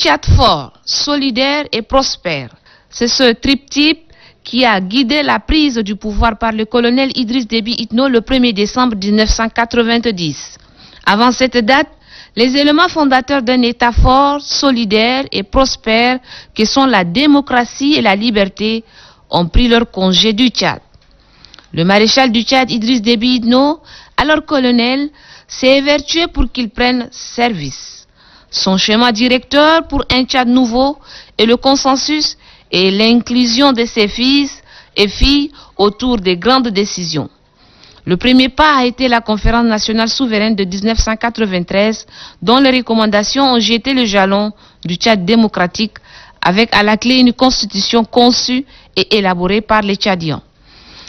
Tchad fort, solidaire et prospère. C'est ce triptyque qui a guidé la prise du pouvoir par le colonel Idriss Déby Itno le 1er décembre 1990. Avant cette date, les éléments fondateurs d'un État fort, solidaire et prospère que sont la démocratie et la liberté ont pris leur congé du Tchad. Le maréchal du Tchad Idriss Déby Itno, alors colonel, s'est évertué pour qu'il prenne service. Son schéma directeur pour un Tchad nouveau est le consensus et l'inclusion de ses fils et filles autour des grandes décisions. Le premier pas a été la conférence nationale souveraine de 1993, dont les recommandations ont jeté le jalon du Tchad démocratique, avec à la clé une constitution conçue et élaborée par les Tchadiens.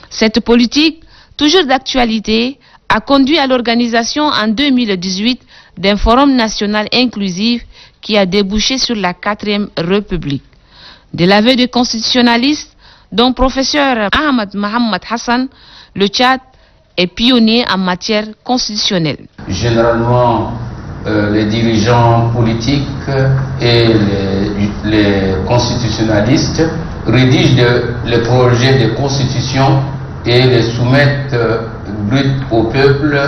Cette politique, toujours d'actualité, a conduit à l'organisation en 2018 d'un forum national inclusif qui a débouché sur la 4e République. De l'aveu des constitutionnalistes, dont professeur Ahmad Mohamed Hassan, le Tchad est pionnier en matière constitutionnelle. Généralement, les dirigeants politiques et les constitutionnalistes rédigent les projets de constitution et les soumettent brut au peuple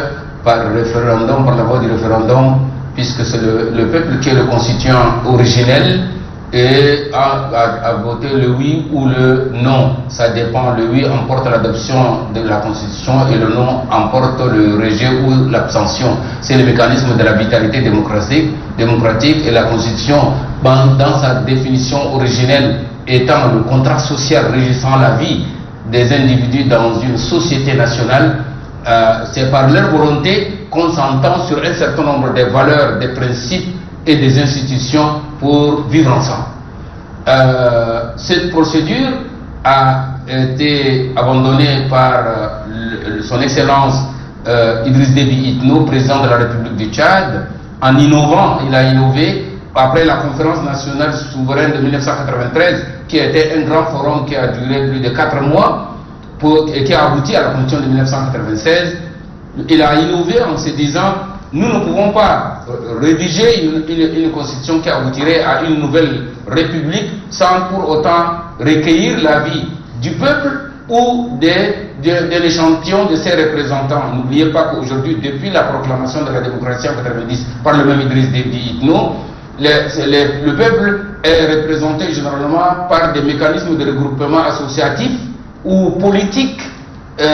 par référendum, par la voie du référendum, puisque c'est le peuple qui est le constituant originel et a voté le oui ou le non. Ça dépend, le oui emporte l'adoption de la constitution et le non emporte le rejet ou l'abstention. C'est le mécanisme de la vitalité démocratique et la constitution, dans sa définition originelle, étant le contrat social régissant la vie des individus dans une société nationale, c'est par leur volonté qu'on s'entend sur un certain nombre de valeurs, des principes et des institutions pour vivre ensemble. Cette procédure a été abandonnée par son Excellence Idriss Déby Itno, président de la République du Tchad, en innovant. Il a innové après la conférence nationale souveraine de 1993, qui était un grand forum qui a duré plus de 4 mois et qui a abouti à la constitution de 1996. Il a innové en se disant: nous ne pouvons pas rédiger une constitution qui aboutirait à une nouvelle république sans pour autant recueillir l'avis du peuple ou de l'échantillon de ses représentants. N'oubliez pas qu'aujourd'hui, depuis la proclamation de la démocratie en 1990 par le même Idriss Déby Itno, le peuple est représenté généralement par des mécanismes de regroupement associatif ou politique, et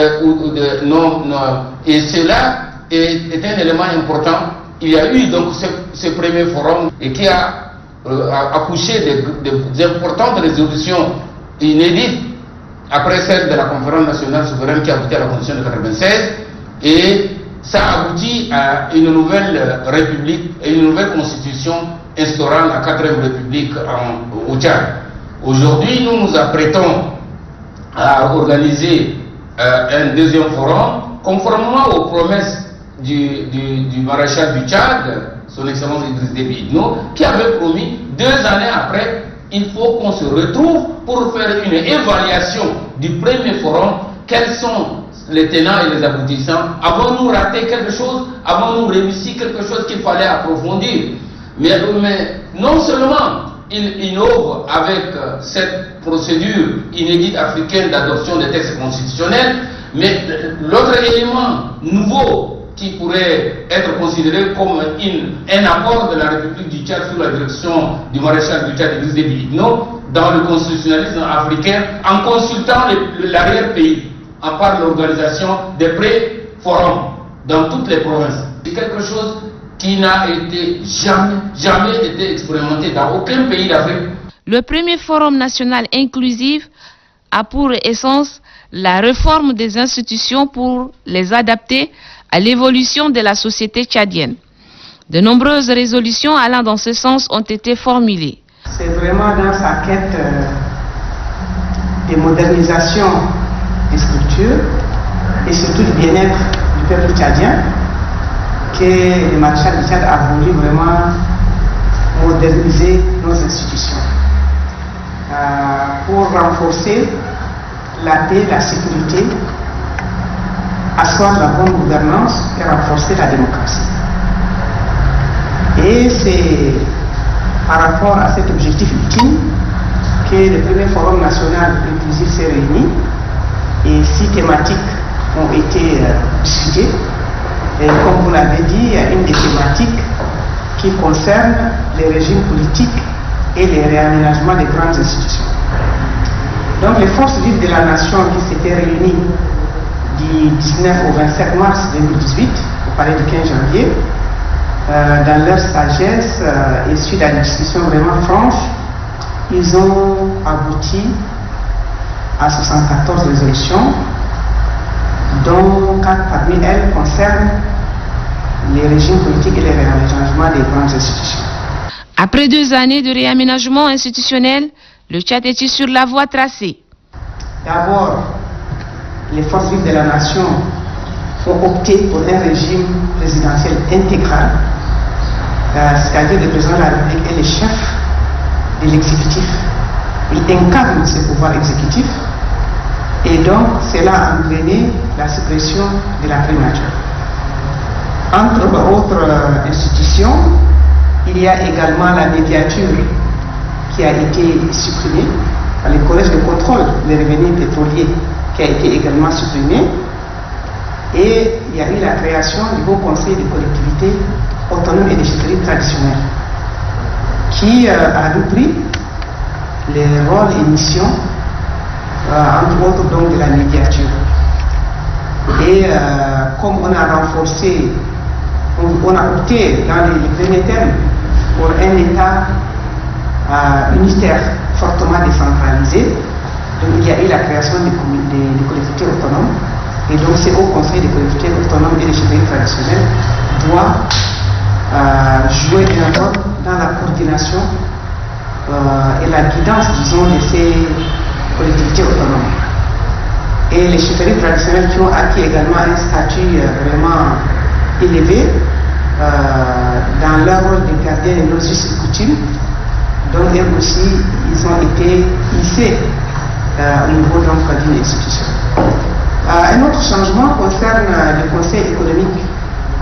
cela est un élément important. Il y a eu donc ce premier forum et qui a accouché des importantes résolutions inédites après celle de la conférence nationale souveraine qui a abouti à la constitution de 1996, et ça a abouti à une nouvelle république et une nouvelle constitution instaurant la 4e République au Tchad. Aujourd'hui, nous nous apprêtons à organiser un deuxième forum conformément aux promesses du maréchal du Tchad, son Excellence Idriss Déby Itno, qui avait promis 2 années après: il faut qu'on se retrouve pour faire une évaluation du premier forum. Quels sont les tenants et les aboutissants? Avons-nous raté quelque chose? Avons-nous réussi quelque chose qu'il fallait approfondir? Mais non seulement il innove avec cette procédure inédite africaine d'adoption des textes constitutionnels, mais l'autre élément nouveau qui pourrait être considéré comme un apport de la République du Tchad sous la direction du maréchal du Tchad Idriss Déby Itno dans le constitutionnalisme africain, en consultant l'arrière-pays, en part de l'organisation des pré-forums dans toutes les provinces. C'est quelque chose qui n'a jamais été expérimenté dans aucun pays d'Afrique. Le premier forum national inclusif a pour essence la réforme des institutions pour les adapter à l'évolution de la société tchadienne. De nombreuses résolutions allant dans ce sens ont été formulées. C'est vraiment dans sa quête de modernisation des structures et surtout du bien-être du peuple tchadien que le maréchal du Tchad a voulu vraiment moderniser nos institutions pour renforcer la paix, la sécurité, asseoir la bonne gouvernance et renforcer la démocratie. Et c'est par rapport à cet objectif ultime que le premier forum national inclusif s'est réuni et 6 thématiques ont été discutées. Et comme vous l'avez dit, il y a une des thématiques qui concerne les régimes politiques et les réaménagements des grandes institutions. Donc les forces vives de la nation qui s'étaient réunies du 19 au 27 mars 2018, au palais du 15 janvier, dans leur sagesse et suite à une discussion vraiment franche, ils ont abouti à 74 résolutions, dont 4 parmi elles concernent les régimes politiques et les réaménagements des grandes institutions. Après 2 années de réaménagement institutionnel, le Tchad est sur la voie tracée. D'abord, les forces vives de la nation ont opté pour un régime présidentiel intégral, c'est-à-dire le président de la République est le chef de l'exécutif. Il incarne ce pouvoir exécutif et donc cela a entraîné la suppression de la primature. Entre autres institutions, il y a également la médiature qui a été supprimée, le collège de contrôle des revenus pétroliers qui a été également supprimé, et il y a eu la création du Haut Conseil des collectivités autonomes et des chefferies traditionnelles qui a repris les rôles et missions, entre autres donc de la médiature. Et comme on a renforcé, on a opté dans les premiers termes pour un État unitaire fortement décentralisé, donc il y a eu la création des collectivités autonomes, et donc c'est au Conseil des collectivités autonomes et des chefferies traditionnelles doit jouer un rôle dans la coordination et la guidance, disons, de ces collectivités autonomes. Et les chefferies traditionnelles qui ont acquis également un statut vraiment élevé dans leur rôle de gardien de nos us et coutumes, donc eux aussi, ils ont été hissés au niveau d'une institution. Un autre changement concerne le Conseil économique,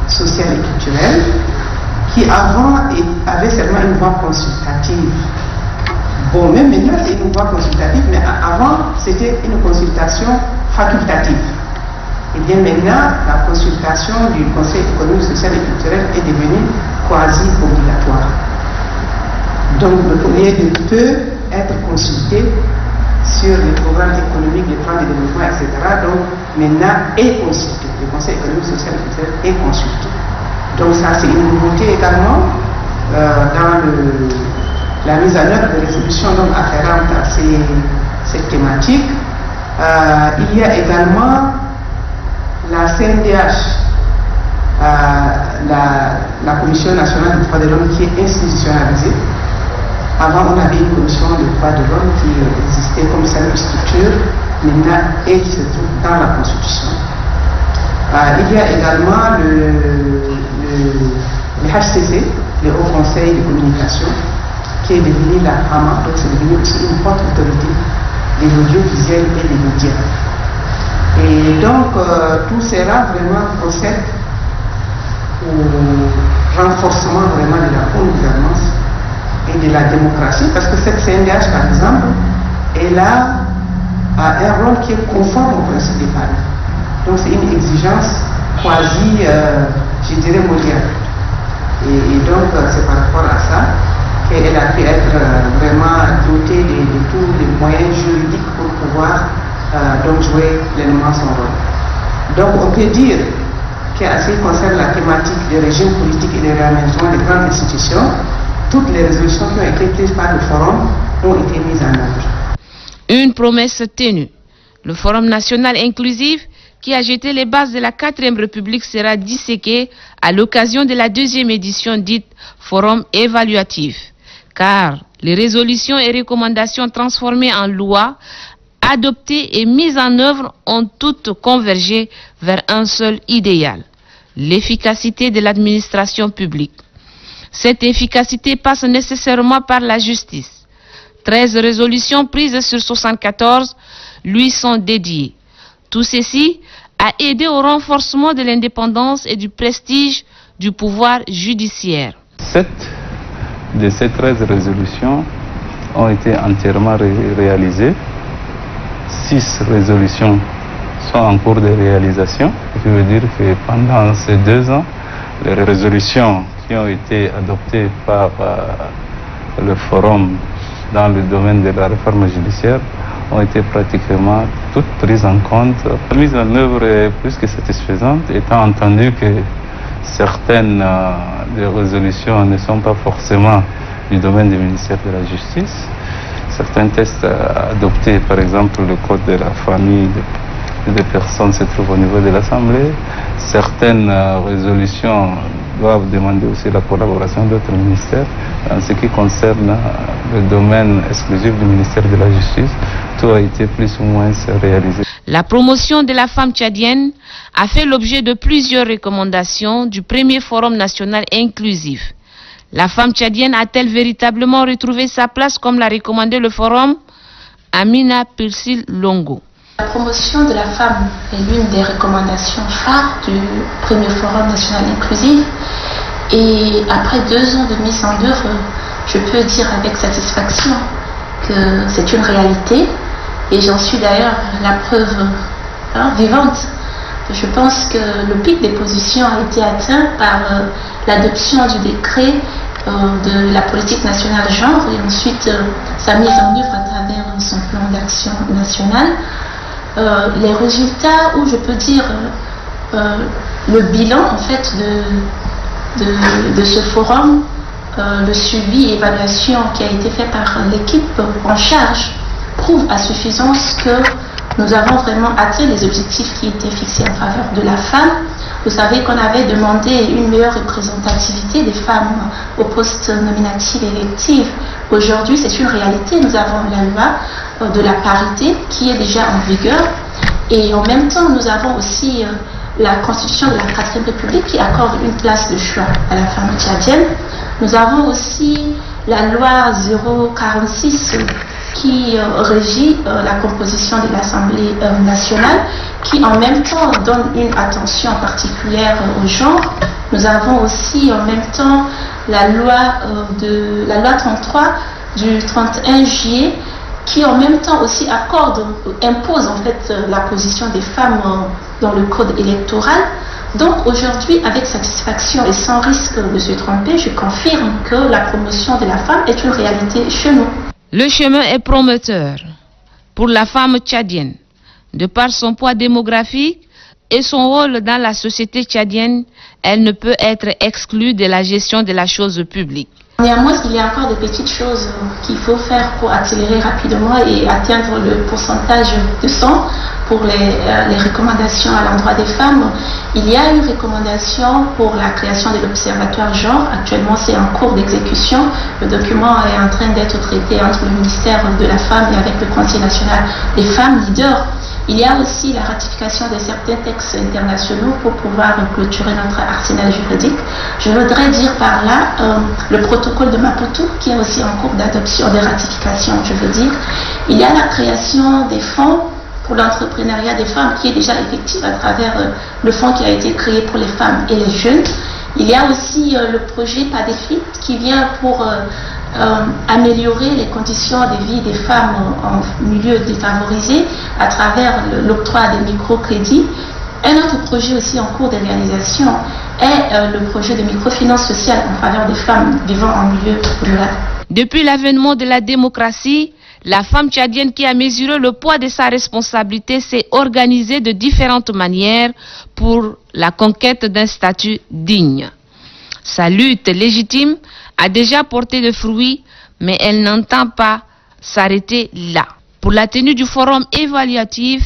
social et culturel, qui avant avait seulement une voix consultative. Bon, même maintenant c'est une voix consultative, mais avant c'était une consultation facultative. Et bien maintenant, la consultation du Conseil économique, social et culturel est devenue quasi obligatoire. Donc le premier peut être consulté sur les programmes économiques, les plans de développement, etc. Donc maintenant est consulté. Le Conseil économique, social et culturel est consulté. Donc ça c'est une nouveauté également dans la mise en œuvre de résolutions afférentes à cette thématique. Il y a également la CNDH, la Commission nationale des droits de l'homme qui est institutionnalisée. Avant, on avait une commission des droits de l'homme qui existait comme simple structure, maintenant, et qui se trouve dans la Constitution. Il y a également le HCC, le Haut Conseil de communication, qui est devenu la HAMA, donc c'est devenu aussi une forte autorité de l'audiovisuel et des médias. Et donc, tout cela vraiment procède au renforcement vraiment de la bonne gouvernance et de la démocratie, parce que cette CNDH, par exemple, elle a un rôle qui est conforme au principe de Paris. Donc c'est une exigence quasi, je dirais, mondiale. Et donc c'est par rapport à ça qu'elle a pu être vraiment dotée de tous les moyens juridiques pour pouvoir donc jouer pleinement son rôle. Donc on peut dire qu'en ce qui concerne la thématique des régimes politiques et des réaménagements des grandes institutions, toutes les résolutions qui ont été prises par le Forum ont été mises en œuvre. Une promesse tenue. Le Forum national inclusif, qui a jeté les bases de la 4e République, sera disséqué à l'occasion de la 2e édition dite Forum évaluatif. Car les résolutions et recommandations transformées en loi, adoptées et mises en œuvre ont toutes convergé vers un seul idéal, l'efficacité de l'administration publique. Cette efficacité passe nécessairement par la justice. 13 résolutions prises sur 74 lui sont dédiées. Tout ceci a aidé au renforcement de l'indépendance et du prestige du pouvoir judiciaire. Cette de ces 13 résolutions ont été entièrement réalisées. 6 résolutions sont en cours de réalisation. Je veux dire que pendant ces 2 ans, les résolutions qui ont été adoptées par le forum dans le domaine de la réforme judiciaire ont été pratiquement toutes prises en compte. La mise en œuvre est plus que satisfaisante, étant entendu que certaines des résolutions ne sont pas forcément du domaine du ministère de la Justice. Certains textes adoptés, par exemple le code de la famille des personnes, se trouvent au niveau de l'Assemblée. Certaines résolutions doivent demander aussi la collaboration d'autres ministères. En ce qui concerne le domaine exclusif du ministère de la Justice, tout a été plus ou moins réalisé. La promotion de la femme tchadienne a fait l'objet de plusieurs recommandations du premier Forum national inclusif. La femme tchadienne a-t-elle véritablement retrouvé sa place comme l'a recommandé le Forum? Amina Pursil Longo. La promotion de la femme est l'une des recommandations phares du premier Forum national inclusif. Et après 2 ans de mise en œuvre, je peux dire avec satisfaction que c'est une réalité. Et j'en suis d'ailleurs la preuve vivante. Je pense que le pic des positions a été atteint par l'adoption du décret de la politique nationale genre et ensuite sa mise en œuvre à travers son plan d'action national. Les résultats, ou je peux dire le bilan en fait de ce forum, le suivi et évaluation qui a été fait par l'équipe en charge, prouve à suffisance que nous avons vraiment atteint les objectifs qui étaient fixés en faveur de la femme. Vous savez qu'on avait demandé une meilleure représentativité des femmes aux postes nominatifs et électifs. Aujourd'hui, c'est une réalité. Nous avons la loi de la parité qui est déjà en vigueur. Et en même temps, nous avons aussi la constitution de la 4e République qui accorde une place de choix à la femme tchadienne. Nous avons aussi la loi 046 qui régit la composition de l'Assemblée nationale, qui en même temps donne une attention particulière au genre. Nous avons aussi en même temps la loi 33 du 31 juillet, qui en même temps aussi impose en fait la position des femmes dans le code électoral. Donc aujourd'hui, avec satisfaction et sans risque de se tromper, je confirme que la promotion de la femme est une réalité chez nous. Le chemin est prometteur pour la femme tchadienne. De par son poids démographique et son rôle dans la société tchadienne, elle ne peut être exclue de la gestion de la chose publique. Néanmoins, il y a encore des petites choses qu'il faut faire pour accélérer rapidement et atteindre le pourcentage de 100 pour les recommandations à l'endroit des femmes. Il y a une recommandation pour la création de l'Observatoire genre. Actuellement, c'est en cours d'exécution. Le document est en train d'être traité entre le ministère de la Femme et avec le Conseil national des femmes leaders. Il y a aussi la ratification de certains textes internationaux pour pouvoir clôturer notre arsenal juridique. Je voudrais dire par là le protocole de Maputo qui est aussi en cours d'adoption, de ratification, je veux dire. Il y a la création des fonds pour l'entrepreneuriat des femmes qui est déjà effective à travers le fonds qui a été créé pour les femmes et les jeunes. Il y a aussi le projet PADEFIT qui vient pour améliorer les conditions de vie des femmes en milieu défavorisé à travers l'octroi des microcrédits. Un autre projet aussi en cours de réalisation est le projet de microfinance sociale en faveur des femmes vivant en milieu rural. Depuis l'avènement de la démocratie, la femme tchadienne qui a mesuré le poids de sa responsabilité s'est organisée de différentes manières pour la conquête d'un statut digne. Sa lutte légitime a déjà porté de fruits, mais elle n'entend pas s'arrêter là. Pour la tenue du forum évaluatif,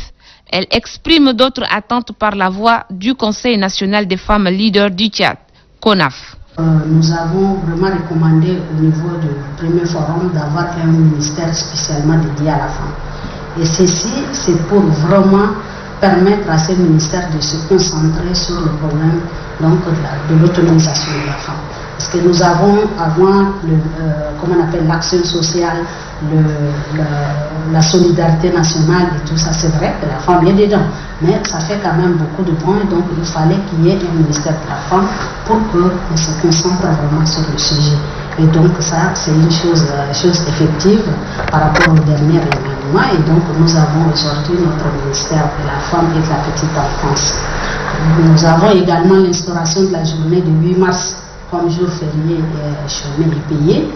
elle exprime d'autres attentes par la voix du Conseil national des femmes leaders du Tchad, CONAF. Nous avons vraiment recommandé au niveau du premier forum d'avoir un ministère spécialement dédié à la femme. Et ceci, c'est pour vraiment permettre à ces ministères de se concentrer sur le problème donc, de l'autonomisation de la femme. Parce que nous avons avant, comment on appelle, l'action sociale, la solidarité nationale et tout ça, c'est vrai que la femme est dedans, mais ça fait quand même beaucoup de points, donc il fallait qu'il y ait un ministère de la femme pour qu'on se concentre vraiment sur le sujet. Et donc ça, c'est une chose effective par rapport au dernier événement. Et donc nous avons aujourd'hui notre ministère de la Femme et de la Petite Enfance. Nous avons également l'instauration de la journée de 8 mars comme jour férié chômé et payé.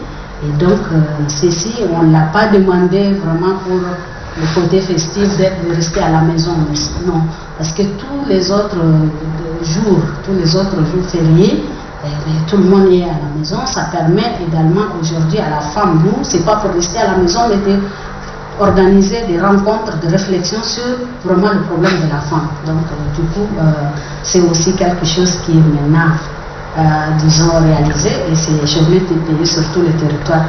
Et donc ceci, on ne l'a pas demandé vraiment pour le côté festif de rester à la maison. Non, parce que tous les autres jours fériés, tout le monde est à la maison. Ça permet également aujourd'hui à la femme, nous, c'est pas pour rester à la maison, mais d'organiser des rencontres de réflexion sur vraiment le problème de la femme. Donc du coup, c'est aussi quelque chose qui est maintenant disons réalisé, et c'est chômé payé sur tout le territoire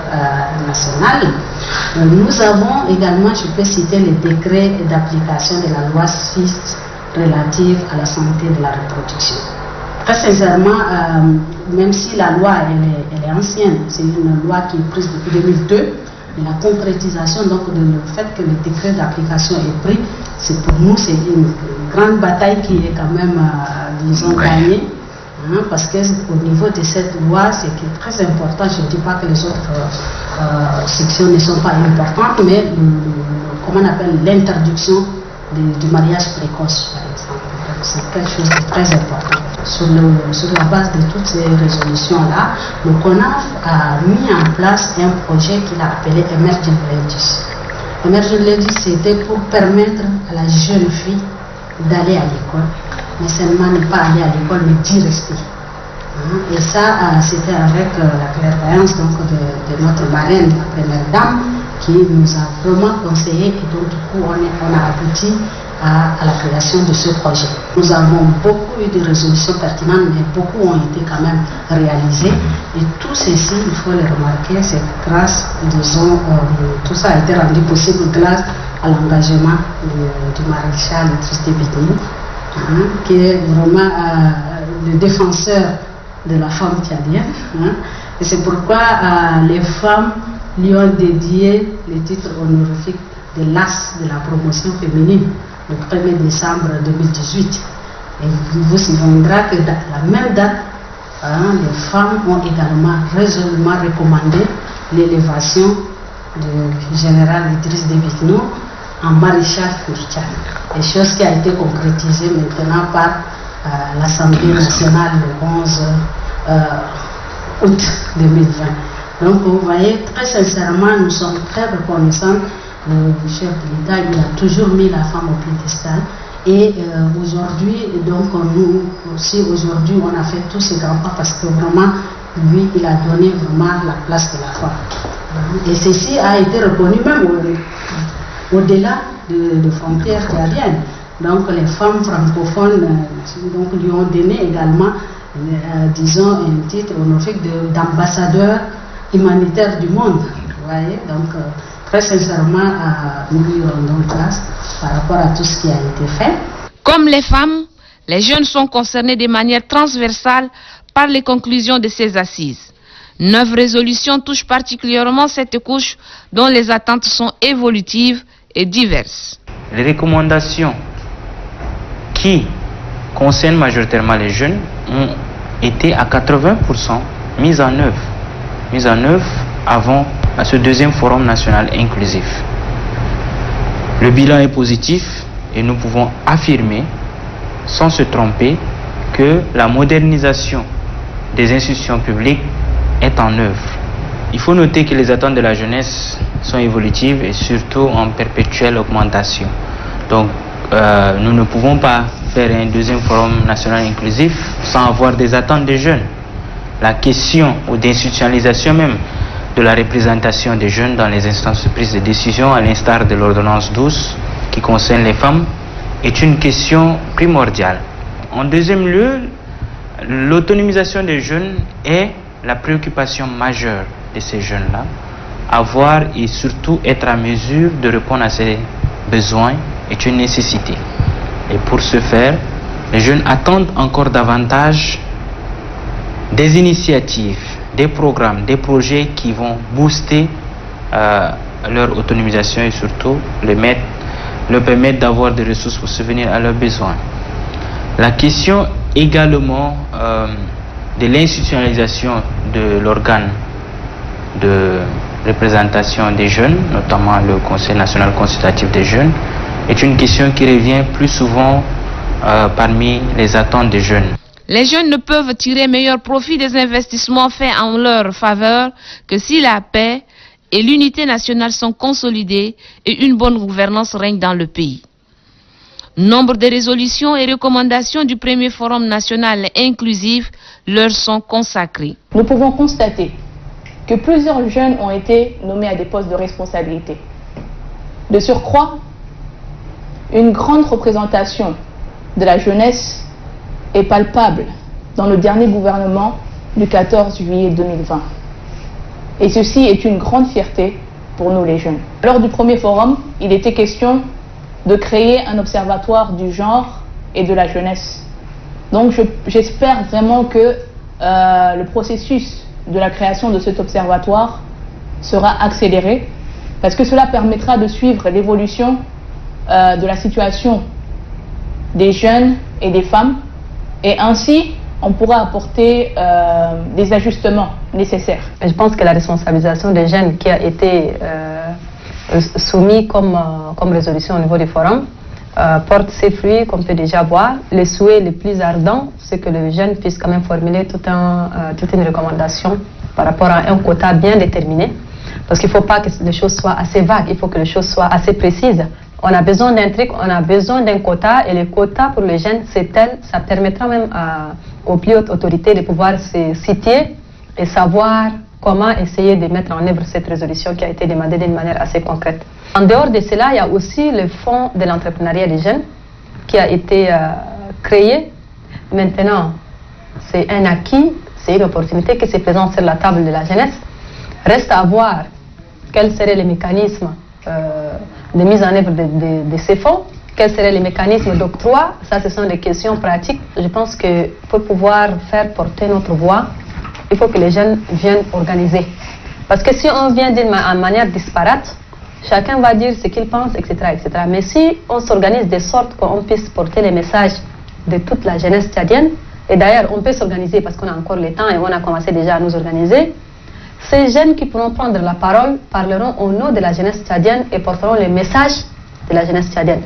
national. Nous avons également, je peux citer le décret d'application de la loi 6 relative à la santé de la reproduction. Très sincèrement, même si la loi elle est ancienne, c'est une loi qui est prise depuis 2002, mais la concrétisation, donc le fait que le décret d'application est pris, c'est pour nous c'est une grande bataille qui est quand même, disons, gagnée. Parce qu'au niveau de cette loi, c'est très important. Je ne dis pas que les autres sections ne sont pas importantes, mais comment on appelle l'interdiction du mariage précoce, par exemple. C'est quelque chose de très important. Sur la base de toutes ces résolutions-là, le CONAF a mis en place un projet qu'il a appelé Emerging Ladies. Emerging Ladies, c'était pour permettre à la jeune fille d'aller à l'école, mais seulement ne pas aller à l'école, mais d'y rester. Et ça, c'était avec la clairvoyance de notre marraine, la première dame, qui nous a vraiment conseillé, et donc du coup on a abouti à la création de ce projet. Nous avons beaucoup eu de résolutions pertinentes, mais beaucoup ont été quand même réalisées. Et tout ceci, il faut le remarquer, c'est grâce, disons, tout ça a été rendu possible grâce à l'engagement du maréchal Idriss Déby Itno, qui est vraiment le défenseur de la femme tchadienne. Et c'est pourquoi les femmes lui ont dédié le titre honorifique de l'as de la promotion féminine le 1er décembre 2018. Et vous souviendra que dans la même date, les femmes ont également résolument recommandé l'élévation du général Idriss Déby Itno en maréchal Kurchan. Et chose qui a été concrétisée maintenant par l'Assemblée nationale le 11 août 2020. Donc vous voyez, très sincèrement, nous sommes très reconnaissants. Le chef de l'État, il a toujours mis la femme au piédestal. Et aujourd'hui, donc nous aussi, aujourd'hui, on a fait tous ces grands pas parce que vraiment, lui, il a donné vraiment la place de la femme. Et ceci a été reconnu même au-delà de frontières tchadiennes. Donc les femmes francophones donc, lui ont donné également, disons, un titre honorifique d'ambassadeur humanitaire du monde. Vous voyez, donc très sincèrement, nous lui rendons grâce par rapport à tout ce qui a été fait. Comme les femmes, les jeunes sont concernés de manière transversale par les conclusions de ces assises. 9 résolutions touchent particulièrement cette couche dont les attentes sont évolutives et diverses. Les recommandations qui concernent majoritairement les jeunes ont été à 80% mises en œuvre avant ce deuxième forum national inclusif. Le bilan est positif et nous pouvons affirmer, sans se tromper, que la modernisation des institutions publiques est en œuvre. Il faut noter que les attentes de la jeunesse sont évolutives et surtout en perpétuelle augmentation. Donc, nous ne pouvons pas faire un deuxième forum national inclusif sans avoir des attentes des jeunes. La question ou d'institutionnalisation même de la représentation des jeunes dans les instances de prise de décision, à l'instar de l'ordonnance 12 qui concerne les femmes, est une question primordiale. En deuxième lieu, l'autonomisation des jeunes est la préoccupation majeure de ces jeunes-là. Avoir et surtout être à mesure de répondre à ces besoins est une nécessité. Et pour ce faire, les jeunes attendent encore davantage des initiatives, des programmes, des projets qui vont booster leur autonomisation et surtout leur permettre d'avoir des ressources pour subvenir à leurs besoins. La question également de l'institutionnalisation de l'organe de représentation des jeunes, notamment le Conseil national consultatif des jeunes, est une question qui revient plus souvent parmi les attentes des jeunes. Les jeunes ne peuvent tirer meilleur profit des investissements faits en leur faveur que si la paix et l'unité nationale sont consolidées et une bonne gouvernance règne dans le pays. Nombre de résolutions et recommandations du premier forum national inclusif leur sont consacrées. Nous pouvons constater que plusieurs jeunes ont été nommés à des postes de responsabilité. De surcroît, une grande représentation de la jeunesse est palpable dans le dernier gouvernement du 14 juillet 2020. Et ceci est une grande fierté pour nous les jeunes. Lors du premier forum, il était question de créer un observatoire du genre et de la jeunesse. Donc j'espère vraiment que le processus de la création de cet observatoire sera accéléré parce que cela permettra de suivre l'évolution de la situation des jeunes et des femmes et ainsi on pourra apporter des ajustements nécessaires. Je pense que la responsabilisation des jeunes qui a été soumise comme résolution au niveau du forum porte ses fruits qu'on peut déjà voir. Les souhaits les plus ardents, c'est que les jeunes puissent quand même formuler toute une recommandation par rapport à un quota bien déterminé. Parce qu'il ne faut pas que les choses soient assez vagues, il faut que les choses soient assez précises. On a besoin d'un truc, on a besoin d'un quota et le quota pour les jeunes, c'est tel, ça permettra même aux plus hautes autorités de pouvoir se situer et savoir comment essayer de mettre en œuvre cette résolution qui a été demandée d'une manière assez concrète. En dehors de cela, il y a aussi le fonds de l'entrepreneuriat des jeunes qui a été créé. Maintenant, c'est un acquis, c'est une opportunité qui se présente sur la table de la jeunesse. Reste à voir quels seraient les mécanismes de mise en œuvre de ces fonds, quels seraient les mécanismes d'octroi. Ça, ce sont des questions pratiques. Je pense que pour pouvoir faire porter notre voix, il faut que les jeunes viennent organiser. Parce que si on vient d'une manière disparate, chacun va dire ce qu'il pense, etc., etc. Mais si on s'organise de sorte qu'on puisse porter les messages de toute la jeunesse tchadienne, et d'ailleurs on peut s'organiser parce qu'on a encore le temps et on a commencé déjà à nous organiser, ces jeunes qui pourront prendre la parole parleront au nom de la jeunesse tchadienne et porteront les messages de la jeunesse tchadienne.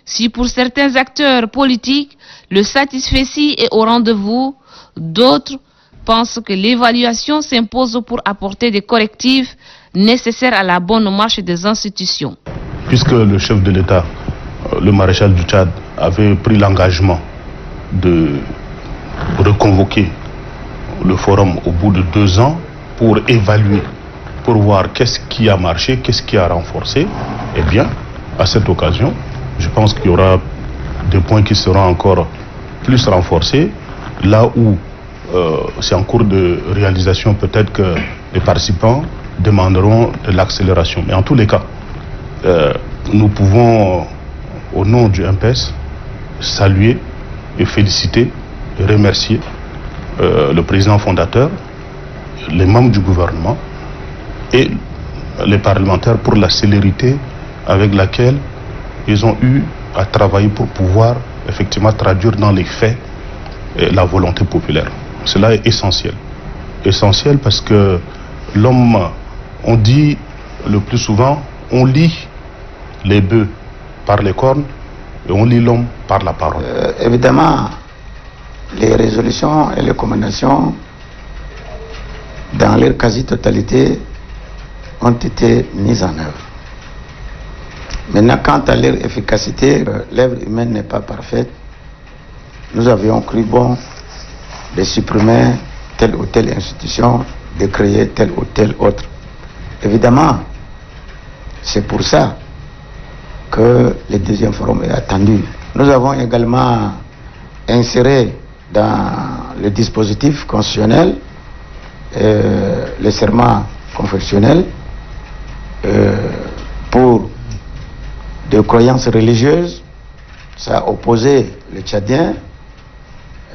Si pour certains acteurs politiques, le satisfecit est au rendez-vous, d'autres pensent que l'évaluation s'impose pour apporter des correctifs nécessaires à la bonne marche des institutions. Puisque le chef de l'État, le maréchal du Tchad, avait pris l'engagement de reconvoquer le forum au bout de 2 ans pour évaluer, pour voir qu'est-ce qui a marché, qu'est-ce qui a renforcé, eh bien, à cette occasion, je pense qu'il y aura des points qui seront encore plus renforcés, là où c'est en cours de réalisation, peut-être que les participants demanderont de l'accélération. Mais en tous les cas, nous pouvons, au nom du MPS, saluer et féliciter et remercier le président fondateur, les membres du gouvernement et les parlementaires pour la célérité avec laquelle ils ont eu à travailler pour pouvoir effectivement traduire dans les faits la volonté populaire. Cela est essentiel. Essentiel parce que l'homme, on dit le plus souvent, on lit les bœufs par les cornes et on lit l'homme par la parole. Évidemment, les résolutions et les recommandations, dans leur quasi-totalité, ont été mises en œuvre. Maintenant, quant à leur efficacité, l'œuvre humaine n'est pas parfaite. Nous avions cru bon de supprimer telle ou telle institution, de créer telle ou telle autre. Évidemment, c'est pour ça que le deuxième forum est attendu. Nous avons également inséré dans le dispositif constitutionnel le serment confessionnel pour des croyances religieuses. Ça a opposé les Tchadiens.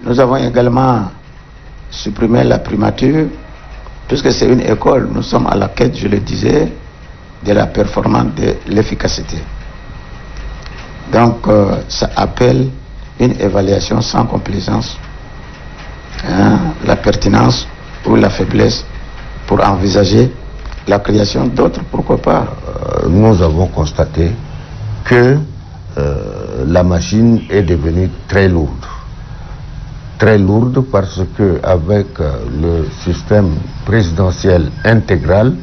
Nous avons également supprimé la primature, puisque c'est une école, nous sommes à la quête, je le disais, de la performance, de l'efficacité. Donc, ça appelle une évaluation sans complaisance, la pertinence ou la faiblesse pour envisager la création d'autres, pourquoi pas. Nous avons constaté que la machine est devenue très lourde. Très lourde parce que avec le système présidentiel intégral,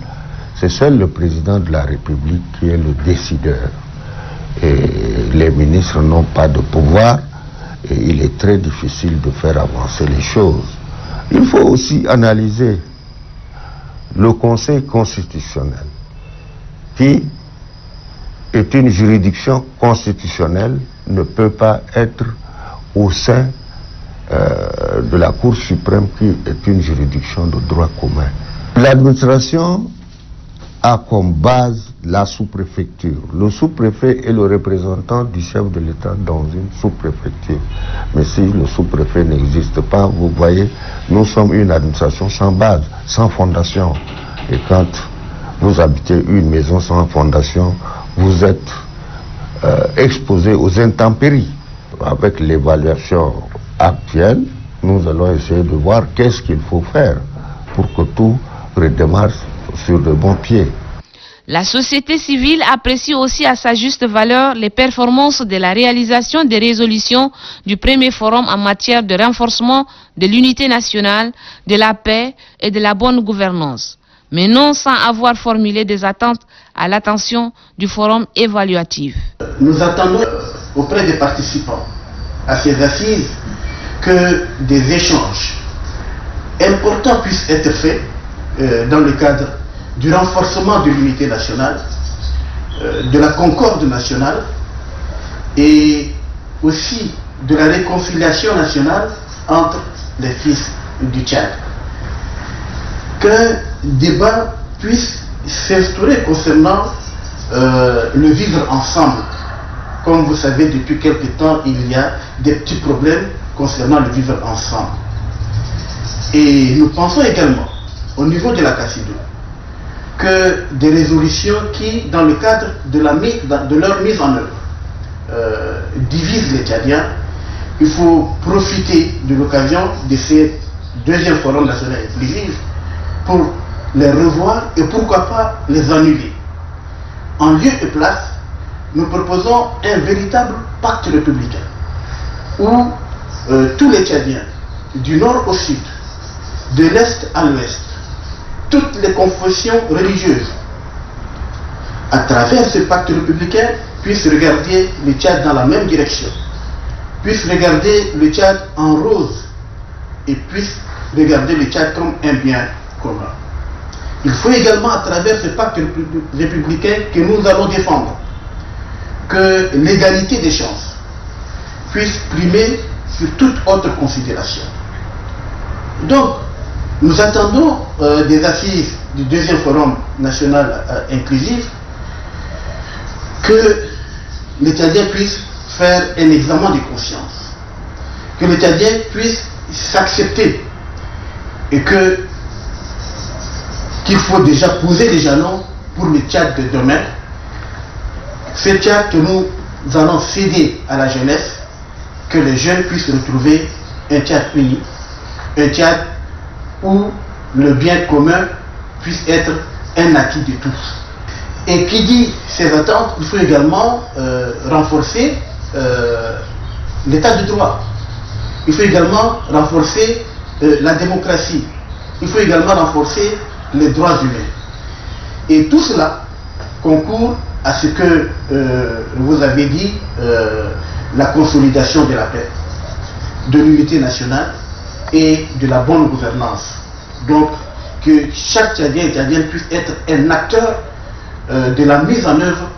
c'est seul le président de la République qui est le décideur. Et les ministres n'ont pas de pouvoir et il est très difficile de faire avancer les choses. Il faut aussi analyser le Conseil constitutionnel, qui est une juridiction constitutionnelle, ne peut pas être au sein de la Cour suprême, qui est une juridiction de droit commun. L'administration a comme base la sous-préfecture. Le sous-préfet est le représentant du chef de l'État dans une sous-préfecture. Mais si le sous-préfet n'existe pas, vous voyez, nous sommes une administration sans base, sans fondation. Et quand vous habitez une maison sans fondation, vous êtes exposé aux intempéries. Avec l'évaluation actuelle, nous allons essayer de voir qu'est-ce qu'il faut faire pour que tout redémarre sur de bons pieds. La société civile apprécie aussi à sa juste valeur les performances de la réalisation des résolutions du premier forum en matière de renforcement de l'unité nationale, de la paix et de la bonne gouvernance, mais non sans avoir formulé des attentes à l'attention du forum évaluatif. Nous attendons auprès des participants à ces assises que des échanges importants puissent être faits dans le cadre du renforcement de l'unité nationale, de la concorde nationale et aussi de la réconciliation nationale entre les fils du Tchad. Qu'un débat puisse s'instaurer concernant le vivre ensemble. Comme vous savez, depuis quelque temps, il y a des petits problèmes concernant le vivre ensemble. Et nous pensons également, au niveau de la CACIDO, que des résolutions qui, dans le cadre de leur mise en œuvre, divisent les Tchadiens, il faut profiter de l'occasion de ces deuxième forum national inclusif pour les revoir et pourquoi pas les annuler. En lieu et place, nous proposons un véritable pacte républicain où tous les Tchadiens, du nord au sud, de l'est à l'ouest, toutes les confessions religieuses, à travers ce pacte républicain, puissent regarder le Tchad dans la même direction, puissent regarder le Tchad en rose et puissent regarder le Tchad comme un bien commun. Il faut également, à travers ce pacte républicain que nous allons défendre, que l'égalité des chances puisse primer sur toute autre considération. Donc, nous attendons des assises du deuxième forum national inclusif que les Tchadiens puissent faire un examen de conscience, que les Tchadiens puissent s'accepter et qu'il faut déjà poser les jalons pour le Tchad de demain, ce Tchad que nous allons céder à la jeunesse, que les jeunes puissent retrouver un Tchad uni, un Tchad où le bien commun puisse être un acquis de tous. Et qui dit ces attentes, il faut également renforcer l'état de droit. Il faut également renforcer la démocratie. Il faut également renforcer les droits humains. Et tout cela concourt à ce que vous avez dit, la consolidation de la paix, de l'unité nationale et de la bonne gouvernance. Donc, que chaque Tchadien et Tchadienne puisse être un acteur de la mise en œuvre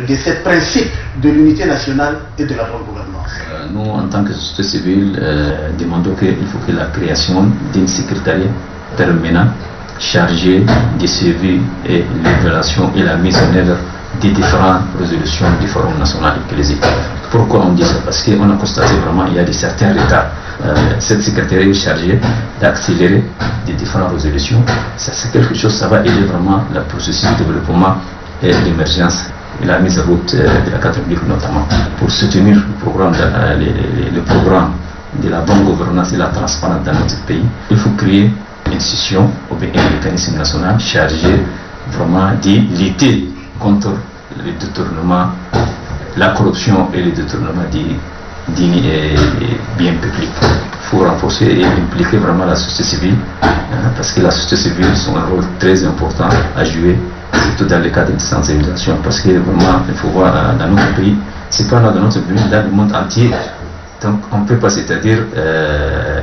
de ces principes de l'unité nationale et de la bonne gouvernance. Nous, en tant que société civile, demandons qu'il faut que la création d'un secrétariat permanent chargé de suivi et l'évaluation et la mise en œuvre des différentes résolutions du Forum national inclusif. Pourquoi on dit ça? Parce qu'on a constaté vraiment qu'il y a certains retards. Cette secrétariat est chargée d'accélérer des différentes résolutions. Ça, c'est quelque chose, ça va aider vraiment le processus de développement et l'émergence et la mise en route de la carte publique notamment. Pour soutenir le programme de la bonne gouvernance et la transparence dans notre pays, il faut créer institution ou bien un mécanisme national chargé vraiment de lutter contre le détournement, la corruption et le détournement des biens publics. Il faut renforcer et impliquer vraiment la société civile, parce que la société civile a un rôle très important à jouer, surtout dans le cadre de sensibilisation, parce que vraiment, il faut voir dans notre pays, c'est pas là dans notre pays, dans le monde entier. Donc on ne peut pas, c'est-à-dire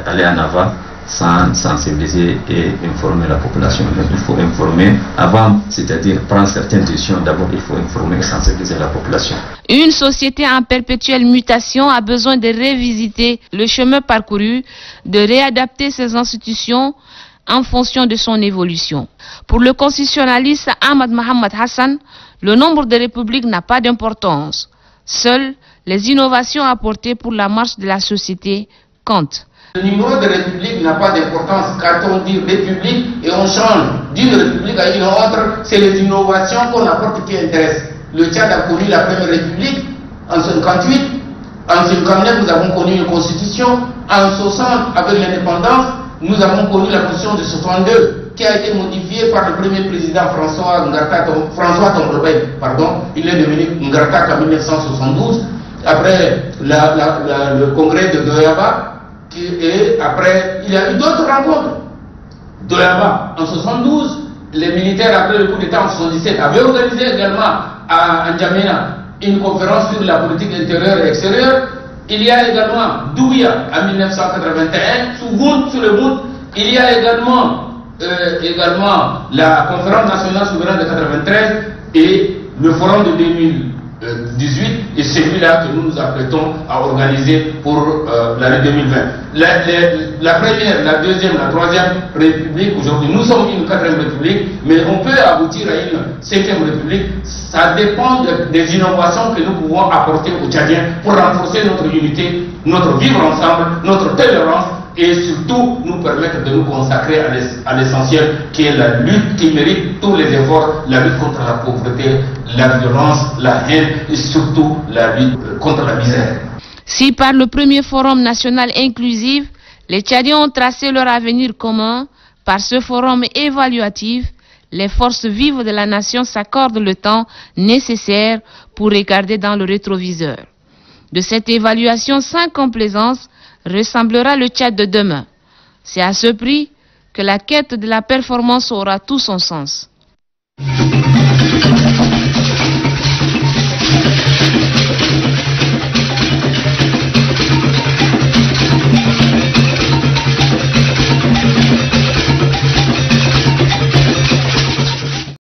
aller en avant sans sensibiliser et informer la population. Donc il faut informer avant, c'est-à-dire prendre certaines décisions. D'abord, il faut informer et sensibiliser la population. Une société en perpétuelle mutation a besoin de revisiter le chemin parcouru, de réadapter ses institutions en fonction de son évolution. Pour le constitutionnaliste Ahmad Mohamed Hassan, le nombre de républiques n'a pas d'importance. Seules les innovations apportées pour la marche de la société comptent. Le numéro de république n'a pas d'importance. Quand on dit république et on change d'une république à une autre, c'est les innovations qu'on apporte qui intéressent. Le Tchad a connu la première république en 1958. En 1959, nous avons connu une constitution. En 1960, avec l'indépendance, nous avons connu la constitution de 1962, qui a été modifiée par le premier président François Tongolobey. Il est devenu Ngartak en 1972. Après le congrès de Doyaba. Et après, il y a eu d'autres rencontres. Doyaba, en 1972, les militaires, après le coup d'État en 1977, avaient organisé également à N'Djamena une conférence sur la politique intérieure et extérieure. Il y a également Douya en 1981, sous le Mout. Il y a également la conférence nationale souveraine de 1993 et le forum de 2018 et celui-là que nous nous apprêtons à organiser pour l'année 2020. La première, la deuxième, la troisième république, aujourd'hui nous sommes une quatrième république, mais on peut aboutir à une cinquième république. Ça dépend des innovations que nous pouvons apporter aux Tchadiens pour renforcer notre unité, notre vivre ensemble, notre tolérance et surtout nous permettre de nous consacrer à l'essentiel qui est la lutte qui mérite tous les efforts, la lutte contre la pauvreté, la violence, la haine et surtout la lutte contre la misère. Si par le premier forum national inclusif, les Tchadiens ont tracé leur avenir commun, par ce forum évaluatif, les forces vives de la nation s'accordent le temps nécessaire pour regarder dans le rétroviseur. De cette évaluation sans complaisance ressemblera le Tchad de demain. C'est à ce prix que la quête de la performance aura tout son sens.